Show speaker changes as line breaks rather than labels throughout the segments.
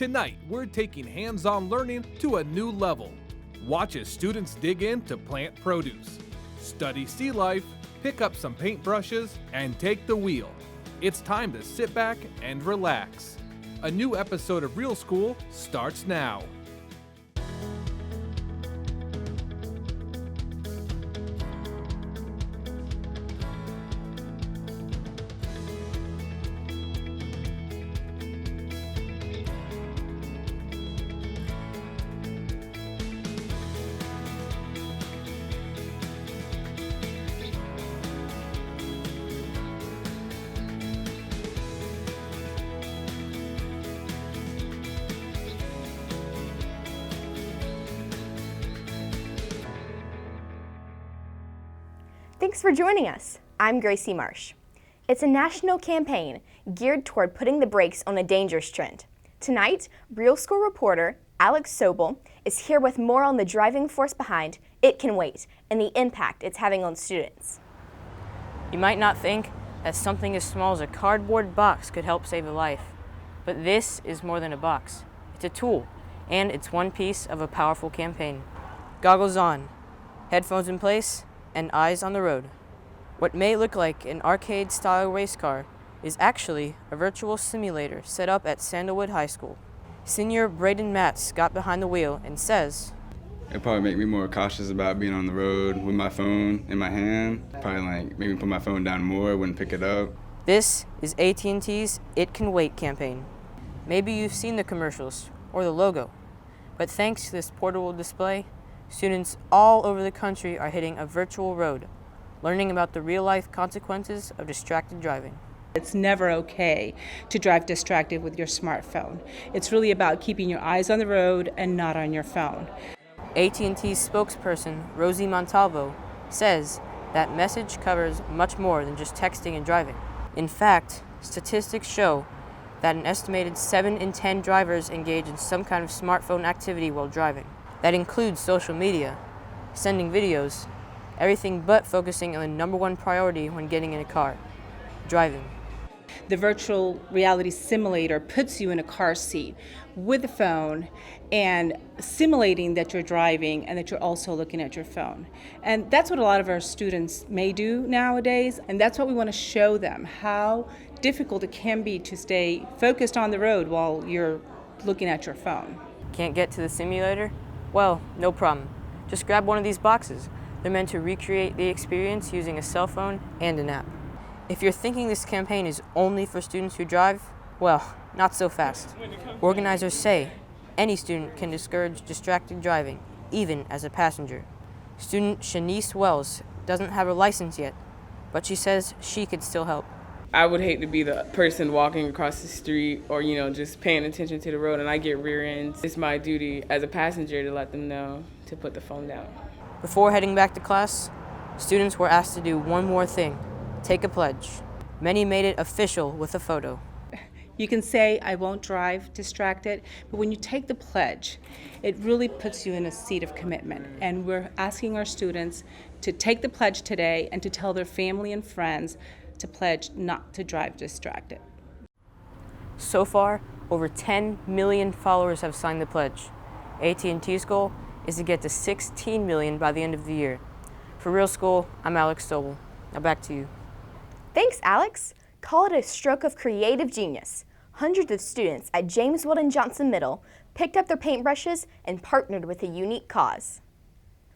Tonight, we're taking hands-on learning to a new level. Watch as students dig in to plant produce, study sea life, pick up some paintbrushes, and take the wheel. It's time to sit back and relax. A new episode of Real School starts now.
Thanks for joining us. I'm Gracie Marsh. It's a national campaign geared toward putting the brakes on a dangerous trend. Tonight, Real School reporter Alex Sobel is here with more on the driving force behind It Can Wait and the impact it's having on students.
You might not think that something as small as a cardboard box could help save a life, but this is more than a box. It's a tool, and it's one piece of a powerful campaign. Goggles on, headphones in place, and eyes on the road. What may look like an arcade-style race car is actually a virtual simulator set up at Sandalwood High School. Senior Braden Matz got behind the wheel and says,
"It'd probably make me more cautious about being on the road with my phone in my hand. Probably make me put my phone down more, wouldn't pick it up."
This is AT&T's It Can Wait campaign. Maybe you've seen the commercials or the logo, but thanks to this portable display, students all over the country are hitting a virtual road, learning about the real-life consequences of distracted driving.
It's never okay to drive distracted with your smartphone. It's really about keeping your eyes on the road and not on your phone.
AT&T's spokesperson, Rosie Montalvo, says that message covers much more than just texting and driving. In fact, statistics show that an estimated 7 in 10 drivers engage in some kind of smartphone activity while driving. That includes social media, sending videos, everything but focusing on the number one priority when getting in a car, driving.
The virtual reality simulator puts you in a car seat with a phone and simulating that you're driving and that you're also looking at your phone. And that's what a lot of our students may do nowadays, and that's what we want to show them, how difficult it can be to stay focused on the road while you're looking at your phone.
Can't get to the simulator? Well, no problem. Just grab one of these boxes. They're meant to recreate the experience using a cell phone and an app. If you're thinking this campaign is only for students who drive, well, not so fast. Organizers say any student can discourage distracted driving, even as a passenger. Student Shanice Wells doesn't have her license yet, but she says she could still help.
I would hate to be the person walking across the street or, just paying attention to the road and I get rear ends. It's my duty as a passenger to let them know to put the phone down.
Before heading back to class, students were asked to do one more thing, take a pledge. Many made it official with a photo.
You can say, "I won't drive distracted," but when you take the pledge, it really puts you in a seat of commitment. And we're asking our students to take the pledge today and to tell their family and friends to pledge not to drive distracted.
So far, over 10 million followers have signed the pledge. AT&T's goal is to get to 16 million by the end of the year. For Real School, I'm Alex Sobel. Now back to you.
Thanks, Alex. Call it a stroke of creative genius. Hundreds of students at James Weldon Johnson Middle picked up their paintbrushes and partnered with a unique cause.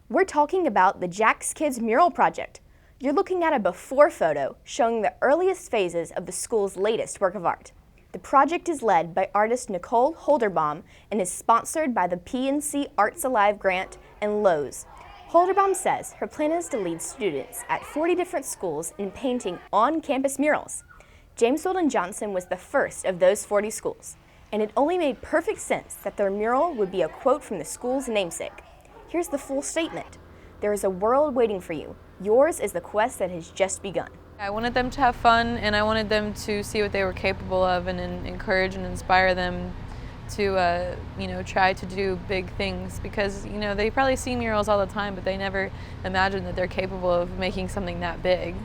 We're talking about the Jax Kids Mural Project. You're looking at a before photo showing the earliest phases of the school's latest work of art. The project is led by artist Nicole Holderbaum and is sponsored by the PNC Arts Alive grant and Lowe's. Holderbaum says her plan is to lead students at 40 different schools in painting on-campus murals. James Weldon Johnson was the first of those 40 schools, and it only made perfect sense that their mural would be a quote from the school's namesake. Here's the full statement. "There is a world waiting for you. Yours is the quest that has just begun."
I wanted them to have fun, and I wanted them to see what they were capable of and encourage and inspire them to try to do big things, because they probably see murals all the time, but they never imagine that they're capable of making something that big.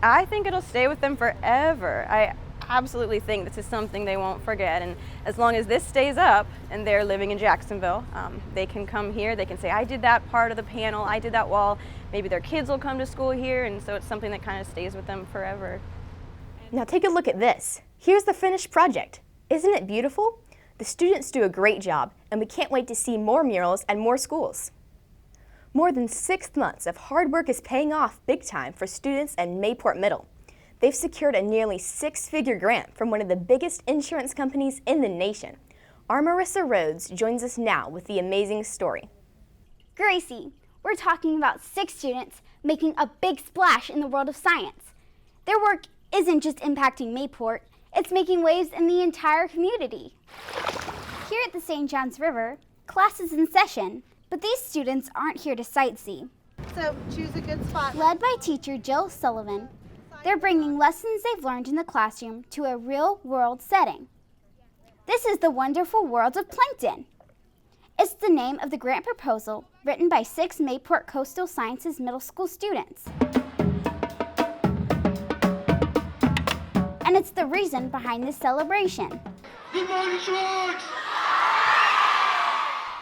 I think it'll stay with them forever. absolutely think this is something they won't forget. And as long as this stays up and they're living in Jacksonville, they can come here, they can say, I did that part of the panel, I did that wall. Maybe their kids will come to school here, and so it's something that kind of stays with them forever.
Now take a look at this. Here's the finished project. Isn't it beautiful? The students do a great job, and we can't wait to see more murals at more schools. More than 6 months of hard work is paying off big time for students at Mayport Middle. They've secured a nearly 6-figure grant from one of the biggest insurance companies in the nation. Our Marissa Rhodes joins us now with the amazing story.
Gracie, we're talking about 6 students making a big splash in the world of science. Their work isn't just impacting Mayport, it's making waves in the entire community. Here at the St. Johns River, class is in session, but these students aren't here to sightsee.
So choose a good spot.
Led by teacher Jill Sullivan, they're bringing lessons they've learned in the classroom to a real-world setting. This is the wonderful world of plankton. It's the name of the grant proposal written by 6 Mayport Coastal Sciences Middle School students. And it's the reason behind this celebration.
Good morning, Sharks!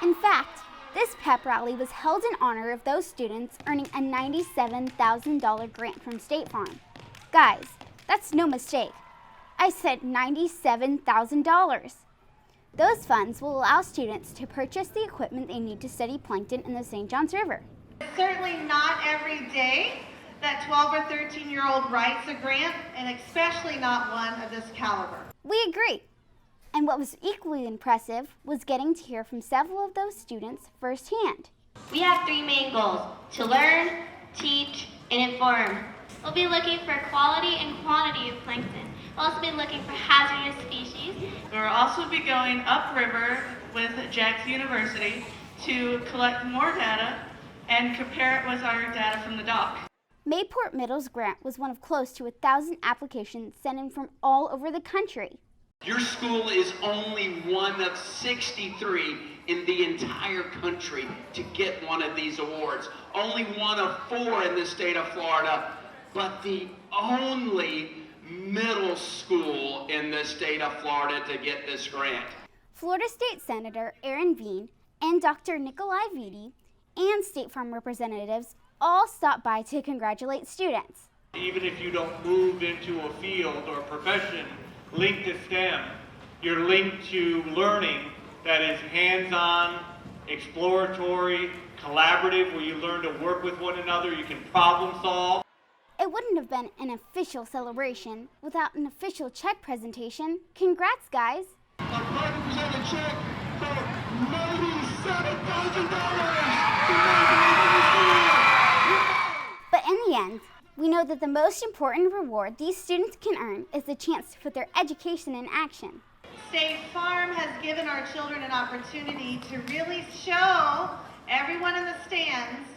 In fact, this pep rally was held in honor of those students earning a $97,000 grant from State Farm. Guys, that's no mistake. I said $97,000. Those funds will allow students to purchase the equipment they need to study plankton in the St. Johns River.
It's certainly not every day that 12 or 13-year-old writes a grant, and especially not one of this caliber.
We agree. And what was equally impressive was getting to hear from several of those students firsthand.
We have 3 main goals: to learn, teach, and inform. We'll be looking for quality and quantity of plankton. We'll also be looking for hazardous species.
We'll also be going upriver with Jacksonville University to collect more data and compare it with our data from the dock.
Mayport Middle's grant was one of close to 1,000 applications sent in from all over the country.
Your school is only one of 63 in the entire country to get one of these awards. Only one of 4 in the state of Florida, but the only middle school in the state of Florida to get this grant.
Florida State Senator Aaron Bean and Dr. Nikolai Vitti and State Farm representatives all stopped by to congratulate students.
Even if you don't move into a field or a profession linked to STEM, you're linked to learning that is hands-on, exploratory, collaborative, where you learn to work with one another, you can problem solve.
It wouldn't have been an official celebration without an official check presentation. Congrats, guys.
I'm proud to present a check for $97,000.
But in the end, we know that the most important reward these students can earn is the chance to put their education in action.
State Farm has given our children an opportunity to really show everyone in the stands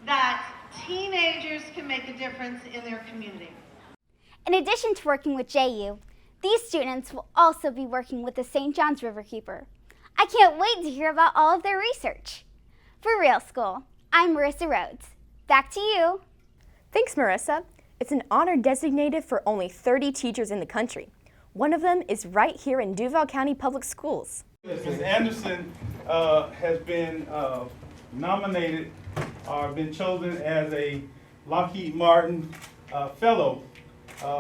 that teenagers can make a difference in their community.
In addition to working with JU, these students will also be working with the St. Johns Riverkeeper. I can't wait to hear about all of their research. For Real School, I'm Marissa Rhodes. Back to you.
Thanks, Marissa. It's an honor designated for only 30 teachers in the country. One of them is right here in Duval County Public Schools.
Ms. Anderson has been nominated or been chosen as a Lockheed Martin Fellow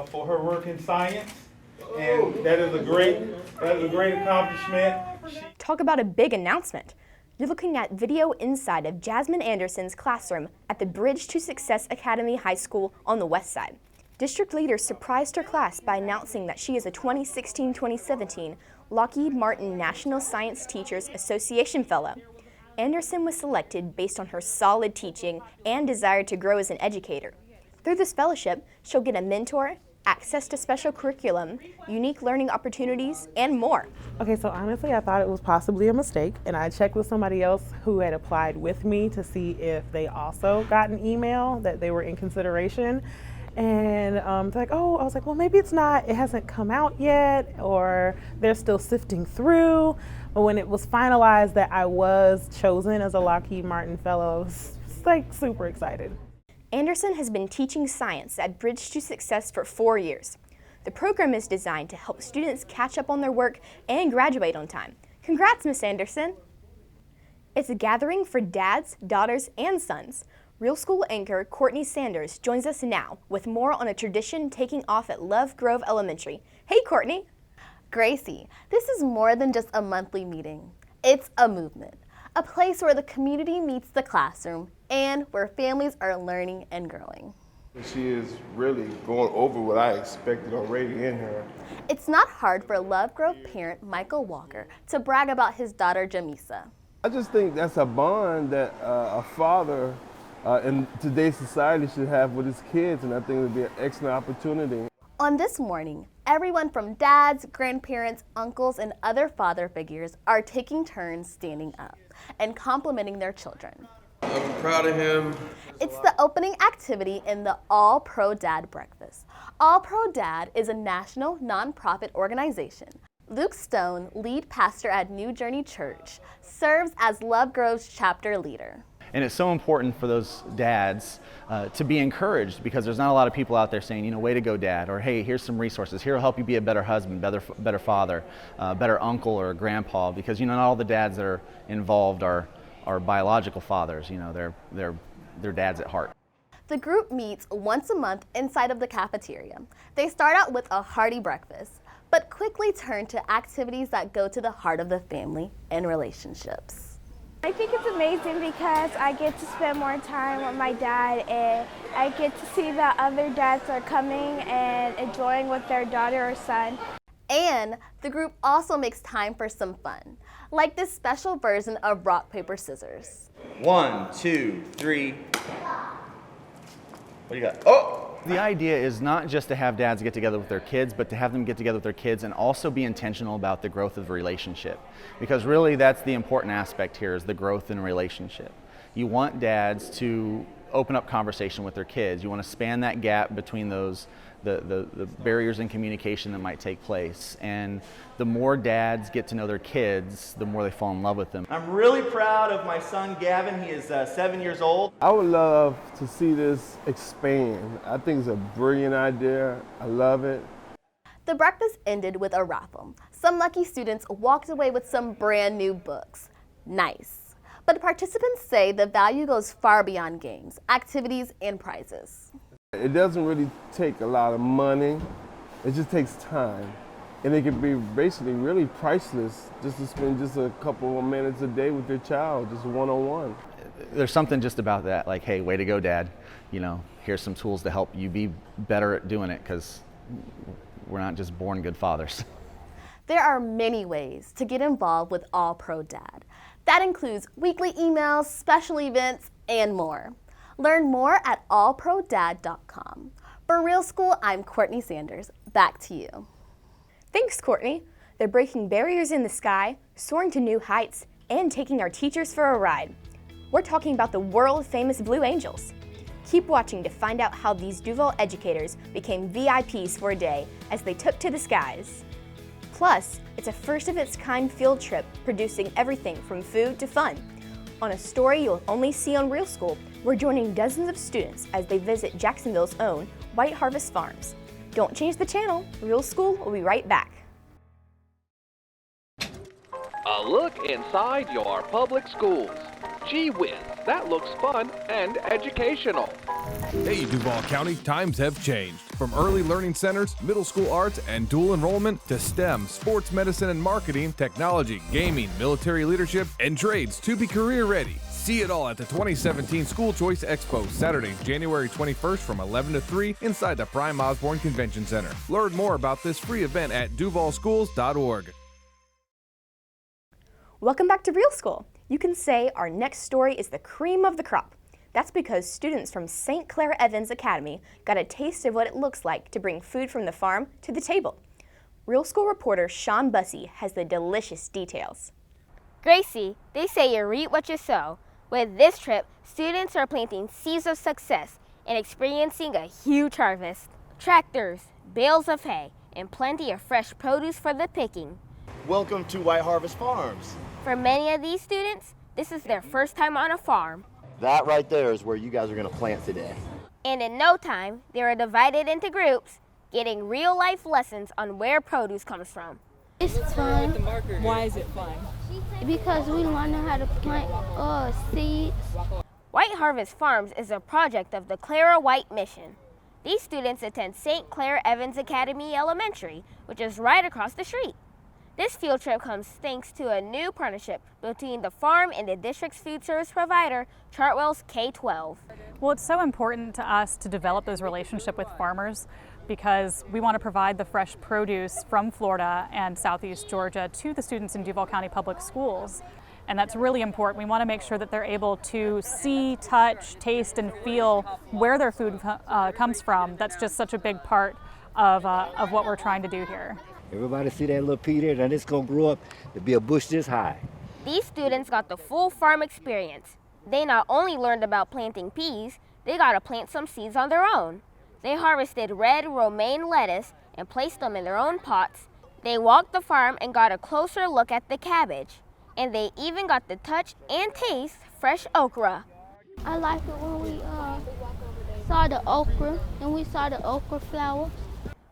for her work in science, and that is a great accomplishment.
Talk about a big announcement. You're looking at video inside of Jasmine Anderson's classroom at the Bridge to Success Academy High School on the west side. District leaders surprised her class by announcing that she is a 2016-2017 Lockheed Martin National Science Teachers Association Fellow. Anderson was selected based on her solid teaching and desire to grow as an educator. Through this fellowship, she'll get a mentor, access to special curriculum, unique learning opportunities, and more.
Okay, so honestly, I thought it was possibly a mistake, and I checked with somebody else who had applied with me to see if they also got an email that they were in consideration. And they're like, oh, I was like, well, maybe it's not, it hasn't come out yet, or they're still sifting through. But when it was finalized that I was chosen as a Lockheed Martin Fellow, I was like super excited.
Anderson has been teaching science at Bridge to Success for 4 years. The program is designed to help students catch up on their work and graduate on time. Congrats, Miss Anderson. It's a gathering for dads, daughters, and sons. Real School anchor Courtney Sanders joins us now with more on a tradition taking off at Love Grove Elementary. Hey, Courtney.
Gracie, this is more than just a monthly meeting. It's a movement, a place where the community meets the classroom and where families are learning and growing.
She is really going over what I expected already in her.
It's not hard for Love Grove parent Michael Walker to brag about his daughter Jamisa.
I just think that's a bond that a father in today's society should have with his kids, and I think it would be an excellent opportunity.
On this morning, everyone from dads, grandparents, uncles, and other father figures are taking turns standing up and complimenting their children.
I'm proud of him.
It's the opening activity in the All Pro Dad Breakfast. All Pro Dad is a national nonprofit organization. Luke Stone, lead pastor at New Journey Church, serves as Love Grove's chapter leader.
And it's so important for those dads to be encouraged, because there's not a lot of people out there saying, you know, way to go, dad, or hey, here's some resources. Here will help you be a better husband, better father, better uncle or grandpa, because, you know, not all the dads that are involved are biological fathers. You know, they're dads at heart.
The group meets once a month inside of the cafeteria. They start out with a hearty breakfast, but quickly turn to activities that go to the heart of the family and relationships.
I think it's amazing because I get to spend more time with my dad, and I get to see that other dads are coming and enjoying with their daughter or son.
And the group also makes time for some fun, like this special version of rock, paper, scissors.
1, 2, 3. What do you got? Oh!
The idea is not just to have dads get together with their kids, but to have them get together with their kids and also be intentional about the growth of the relationship. Because really that's the important aspect here, is the growth in a relationship. You want dads to open up conversation with their kids. You want to span that gap between those the barriers in communication that might take place. And the more dads get to know their kids, the more they fall in love with them.
I'm really proud of my son Gavin. He is 7 years old.
I would love to see this expand. I think it's a brilliant idea. I love it.
The breakfast ended with a raffle. Some lucky students walked away with some brand new books. Nice. But participants say the value goes far beyond games, activities, and prizes.
It doesn't really take a lot of money. It just takes time. And it can be basically really priceless just to spend just a couple of minutes a day with your child, just one-on-one.
There's something just about that, like, hey, way to go, dad. You know, here's some tools to help you be better at doing it, because we're not just born good fathers.
There are many ways to get involved with All Pro Dad. That includes weekly emails, special events, and more. Learn more at allprodad.com. For Real School, I'm Courtney Sanders. Back to you.
Thanks, Courtney. They're breaking barriers in the sky, soaring to new heights, and taking our teachers for a ride. We're talking about the world-famous Blue Angels. Keep watching to find out how these Duval educators became VIPs for a day as they took to the skies. Plus, it's a first-of-its-kind field trip producing everything from food to fun. On a story you'll only see on Real School, we're joining dozens of students as they visit Jacksonville's own White Harvest Farms. Don't change the channel. Real School will be right back.
A look inside your public schools. Gee whiz, that looks fun and educational.
Hey, Duval County, times have changed. From early learning centers, middle school arts, and dual enrollment to STEM, sports medicine and marketing, technology, gaming, military leadership, and trades to be career ready. See it all at the 2017 School Choice Expo, Saturday, January 21st from 11 to 3 inside the Prime Osborne Convention Center. Learn more about this free event at duvalschools.org.
Welcome back to Real School. You can say our next story is the cream of the crop. That's because students from St. Clair Evans Academy got a taste of what it looks like to bring food from the farm to the table. Real School reporter Sean Bussey has the delicious details.
Gracie, they say you reap what you sow. With this trip, students are planting seeds of success and experiencing a huge harvest. Tractors, bales of hay, and plenty of fresh produce for the picking.
Welcome to White Harvest Farms.
For many of these students, this is their first time on a farm.
That right there is where you guys are going to plant today.
And in no time, they are divided into groups, getting real-life lessons on where produce comes from.
It's fun.
Why is it fun?
Because we learn how to plant seeds.
White Harvest Farms is a project of the Clara White Mission. These students attend St. Clair Evans Academy Elementary, which is right across the street. This field trip comes thanks to a new partnership between the farm and the district's food service provider, Chartwell's K-12.
Well, it's so important to us to develop those relationships with farmers because we want to provide the fresh produce from Florida and Southeast Georgia to the students in Duval County Public Schools. And that's really important. We want to make sure that they're able to see, touch, taste, and feel where their food comes from. That's just such a big part of what we're trying to do here.
Everybody see that little pea there, and it's gonna grow up to be a bush this high.
These students got the full farm experience. They not only learned about planting peas, they got to plant some seeds on their own. They harvested red romaine lettuce and placed them in their own pots. They walked the farm and got a closer look at the cabbage. And they even got to touch and taste fresh okra.
I like it when we saw the okra and we saw the okra flowers.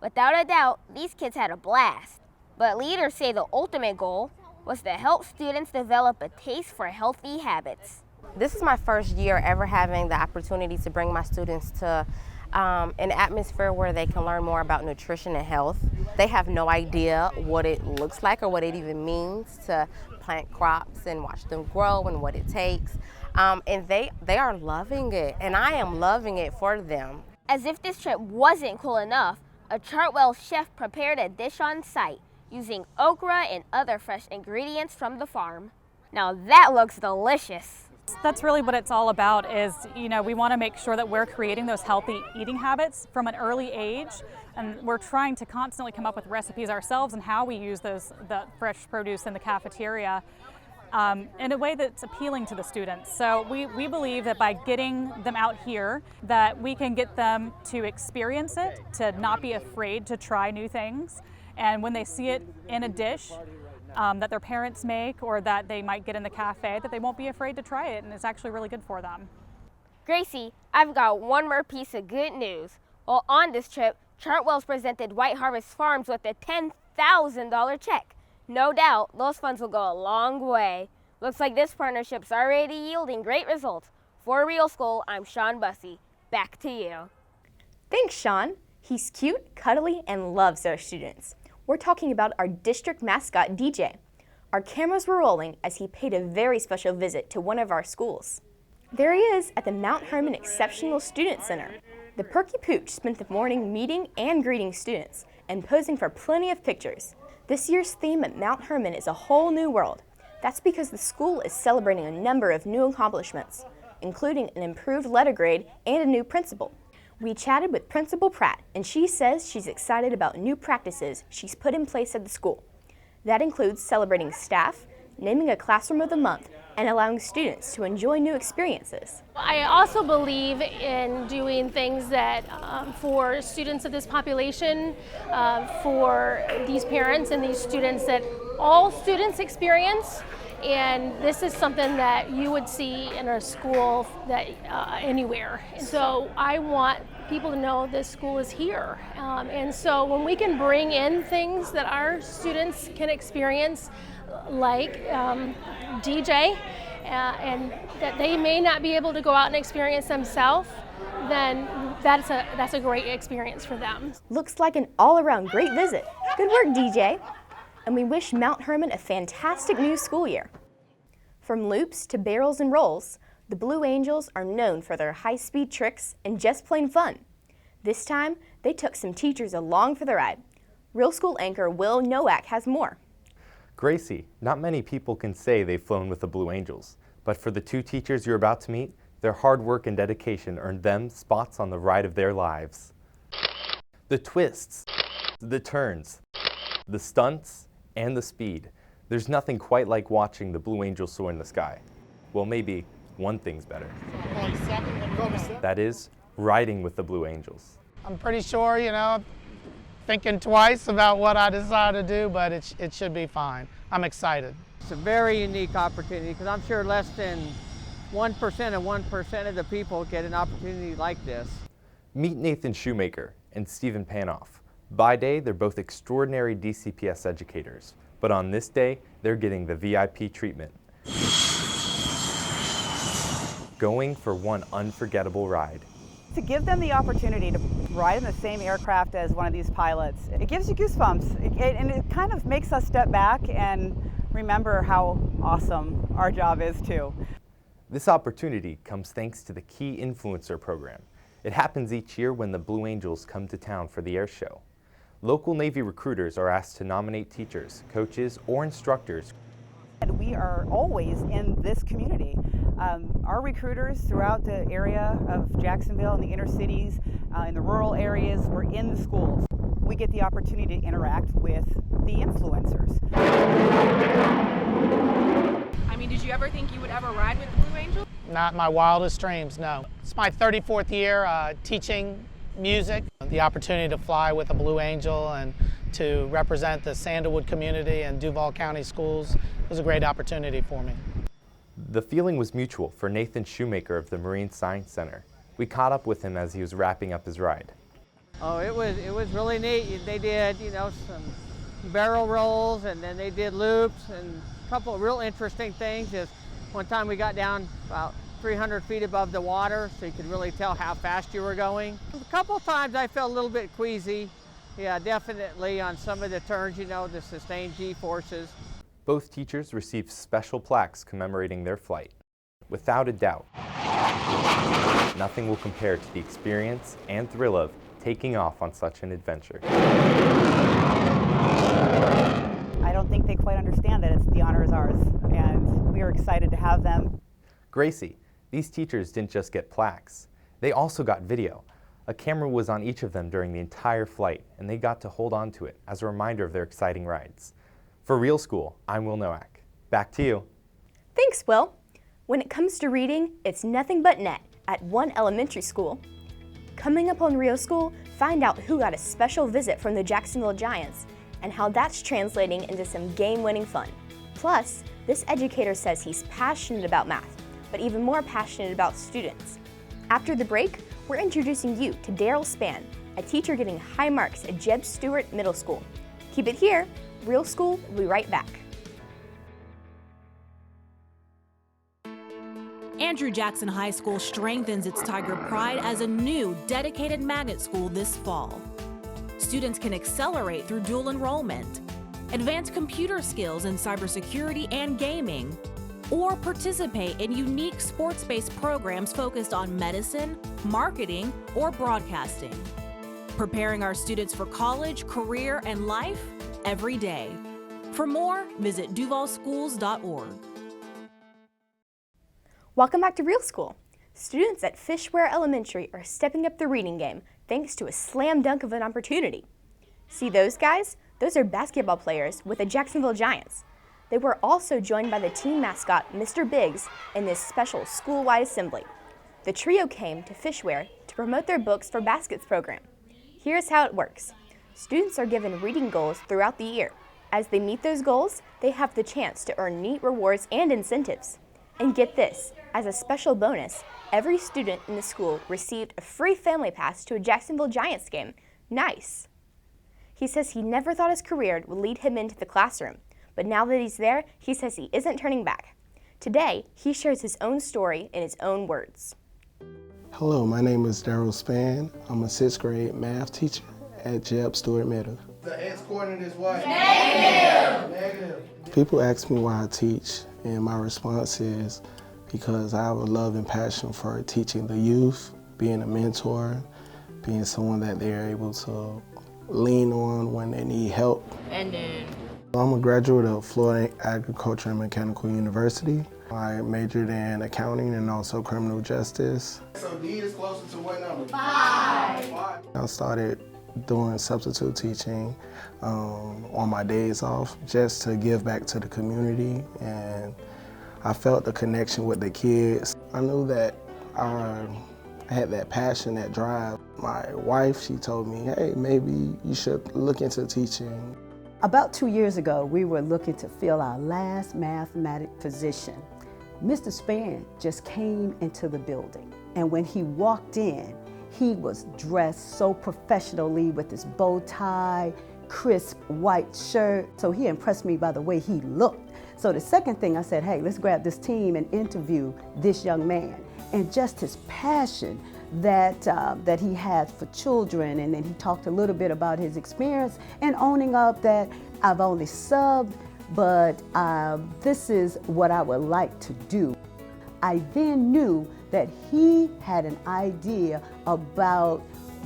Without a doubt, these kids had a blast. But leaders say the ultimate goal was to help students develop a taste for healthy habits.
This is my first year ever having the opportunity to bring my students to an atmosphere where they can learn more about nutrition and health. They have no idea what it looks like or what it even means to plant crops and watch them grow and what it takes. And they are loving it, and I am loving it for them.
As if this trip wasn't cool enough, a Chartwell chef prepared a dish on site using okra and other fresh ingredients from the farm. Now that looks delicious.
That's really what it's all about is, we want to make sure that we're creating those healthy eating habits from an early age. And we're trying to constantly come up with recipes ourselves and how we use the fresh produce in the cafeteria in a way that's appealing to the students. So we believe that by getting them out here, that we can get them to experience it, to not be afraid to try new things. And when they see it in a dish that their parents make or that they might get in the cafe, that they won't be afraid to try it, and it's actually really good for them.
Gracie, I've got one more piece of good news. Well, on this trip, Chartwell's presented White Harvest Farms with a $10,000 check. No doubt, those funds will go a long way. Looks like this partnership's already yielding great results. For Real School, I'm Sean Bussey. Back to you.
Thanks, Sean. He's cute, cuddly, and loves our students. We're talking about our district mascot, DJ. Our cameras were rolling as he paid a very special visit to one of our schools. There he is at the Mount Herman Exceptional Student Center. The Perky Pooch spent the morning meeting and greeting students and posing for plenty of pictures. This year's theme at Mount Herman is a whole new world. That's because the school is celebrating a number of new accomplishments, including an improved letter grade and a new principal. We chatted with Principal Pratt, and she says she's excited about new practices she's put in place at the school. That includes celebrating staff, naming a classroom of the month, and allowing students to enjoy new experiences.
I also believe in doing things that for students of this population, for these parents and these students, that all students experience. And this is something that you would see in a school that anywhere. So I want people to know this school is here. And so when we can bring in things that our students can experience, like DJ, and that they may not be able to go out and experience themselves, then that's a great experience for them.
Looks like an all-around great visit. Good work, DJ. And we wish Mount Herman a fantastic new school year. From loops to barrels and rolls, the Blue Angels are known for their high-speed tricks and just plain fun. This time, they took some teachers along for the ride. Real School anchor Will Nowak has more.
Gracie, not many people can say they've flown with the Blue Angels, but for the two teachers you're about to meet, their hard work and dedication earned them spots on the ride of their lives. The twists, the turns, the stunts, and the speed. There's nothing quite like watching the Blue Angels soar in the sky. Well, maybe one thing's better. That is, riding with the Blue Angels.
I'm pretty sure, thinking twice about what I decide to do, but it should be fine. I'm excited.
It's a very unique opportunity because I'm sure less than 1% of 1% of the people get an opportunity like this.
Meet Nathan Shoemaker and Stephen Panoff, By day, they're both extraordinary DCPS educators, but on this day, they're getting the VIP treatment. Going for one unforgettable ride.
To give them the opportunity to ride in the same aircraft as one of these pilots, it gives you goosebumps, and it kind of makes us step back and remember how awesome our job is too.
This opportunity comes thanks to the Key Influencer program. It happens each year when the Blue Angels come to town for the air show. Local Navy recruiters are asked to nominate teachers, coaches, or instructors.
And we are always in this community. Our recruiters throughout the area of Jacksonville and the inner cities, in the rural areas, we're in the schools. We get the opportunity to interact with the influencers.
I mean, did you ever think you would ever ride with the Blue Angels?
Not my wildest dreams, no. It's my 34th year teaching music. The opportunity to fly with a Blue Angel and to represent the Sandalwood community and Duval County schools was a great opportunity for me.
The feeling was mutual for Nathan Shoemaker of the Marine Science Center. We caught up with him as he was wrapping up his ride.
Oh, it was really neat. They did, some barrel rolls, and then they did loops, and a couple of real interesting things. Just one time we got down about 300 feet above the water, so you could really tell how fast you were going. A couple of times I felt a little bit queasy. Yeah, definitely on some of the turns, the sustained G-forces.
Both teachers received special plaques commemorating their flight. Without a doubt, nothing will compare to the experience and thrill of taking off on such an adventure.
I don't think they quite understand that the honor is ours, and we are excited to have them.
Gracie, these teachers didn't just get plaques. They also got video. A camera was on each of them during the entire flight, and they got to hold on to it as a reminder of their exciting rides. For Real School, I'm Will Nowak. Back to you.
Thanks, Will. When it comes to reading, it's nothing but net at one elementary school. Coming up on Real School, find out who got a special visit from the Jacksonville Giants and how that's translating into some game-winning fun. Plus, this educator says he's passionate about math, but even more passionate about students. After the break, we're introducing you to Daryl Spann, a teacher getting high marks at Jeb Stuart Middle School. Keep it here. Real School will be right back.
Andrew Jackson High School strengthens its Tiger Pride as a new dedicated magnet school this fall. Students can accelerate through dual enrollment, advance computer skills in cybersecurity and gaming, or participate in unique sports-based programs focused on medicine, marketing, or broadcasting. Preparing our students for college, career, and life every day. For more, visit duvalschools.org.
Welcome back to Real School. Students at Fishware Elementary are stepping up the reading game thanks to a slam dunk of an opportunity. See those guys? Those are basketball players with the Jacksonville Giants. They were also joined by the team mascot, Mr. Biggs, in this special school-wide assembly. The trio came to Fishware to promote their Books for Baskets program. Here's how it works. Students are given reading goals throughout the year. As they meet those goals, they have the chance to earn neat rewards and incentives. And get this, as a special bonus, every student in the school received a free family pass to a Jacksonville Giants game. Nice. He says he never thought his career would lead him into the classroom, but now that he's there, he says he isn't turning back. Today, he shares his own story in his own words.
Hello, my name is Daryl Spann. I'm a 6th grade math teacher at Jeb Stuart Middle.
The x-coordinate is what?
Negative. People ask me why I teach, and my response is because I have a love and passion for teaching the youth, being a mentor, being someone that they're able to lean on when they need help.
And then
I'm a graduate of Florida Agriculture and Mechanical University. I majored in accounting and also criminal justice.
So D is closer to what number? 5.
I started doing substitute teaching on my days off just to give back to the community, and I felt the connection with the kids. I knew that I had that passion, that drive. My wife, she told me, hey, maybe you should look into teaching.
About 2 years ago, we were looking to fill our last mathematic position. Mr. Spann just came into the building, and when he walked in, He was dressed so professionally with his bow tie, crisp white shirt. So he impressed me by the way he looked. So the second thing I said, hey, let's grab this team and interview this young man. And just his passion that he had for children. And then he talked a little bit about his experience and owning up that I've only subbed, but this is what I would like to do. I then knew that he had an idea about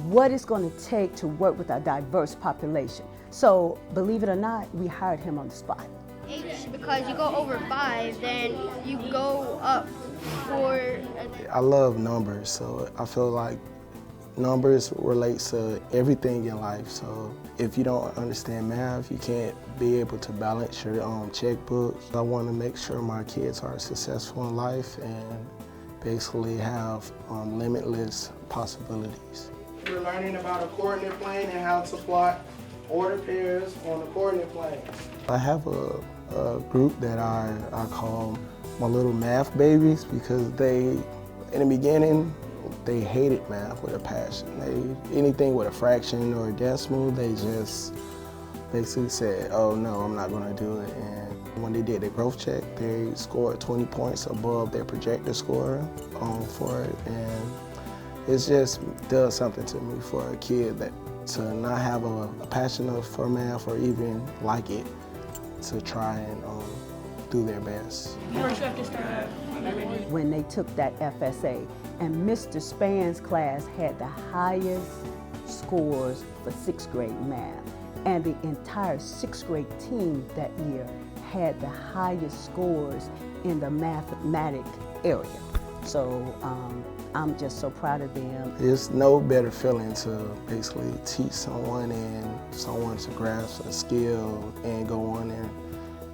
what it's going to take to work with a diverse population. So, believe it or not, we hired him on the spot.
Because you go over 5, then you go up 4.
I love numbers, so I feel like numbers relates to everything in life. So if you don't understand math, you can't be able to balance your checkbook. I want to make sure my kids are successful in life and basically have limitless possibilities.
We're learning about a coordinate plane and how to plot order pairs on a coordinate plane.
I have a group that I call my little math babies because in the beginning, they hated math with a passion. Anything with a fraction or a decimal, they just basically said, oh no, I'm not gonna do it. And when they did their growth check, they scored 20 points above their projected score for it. And it just does something to me for a kid to not have a passion for math or even like it, to try and do their best.
First you have to start.
When they took that FSA, and Mr. Span's class had the highest scores for 6th grade math, and the entire 6th grade team that year had the highest scores in the mathematics area. So I'm just so proud of them.
There's no better feeling to basically teach someone and someone to grasp a skill and go on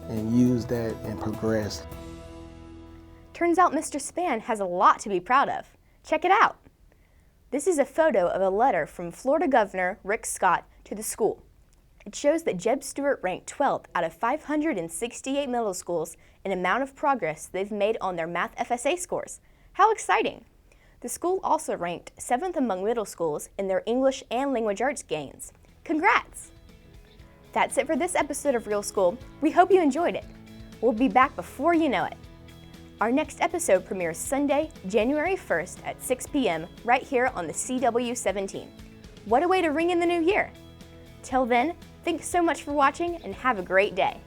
and use that and progress.
Turns out Mr. Span has a lot to be proud of. Check it out. This is a photo of a letter from Florida Governor Rick Scott to the school. It shows that Jeb Stuart ranked 12th out of 568 middle schools in amount of progress they've made on their math FSA scores. How exciting! The school also ranked 7th among middle schools in their English and language arts gains. Congrats! That's it for this episode of Real School. We hope you enjoyed it. We'll be back before you know it. Our next episode premieres Sunday, January 1st at 6 p.m. right here on the CW17. What a way to ring in the new year! Till then, thanks so much for watching and have a great day.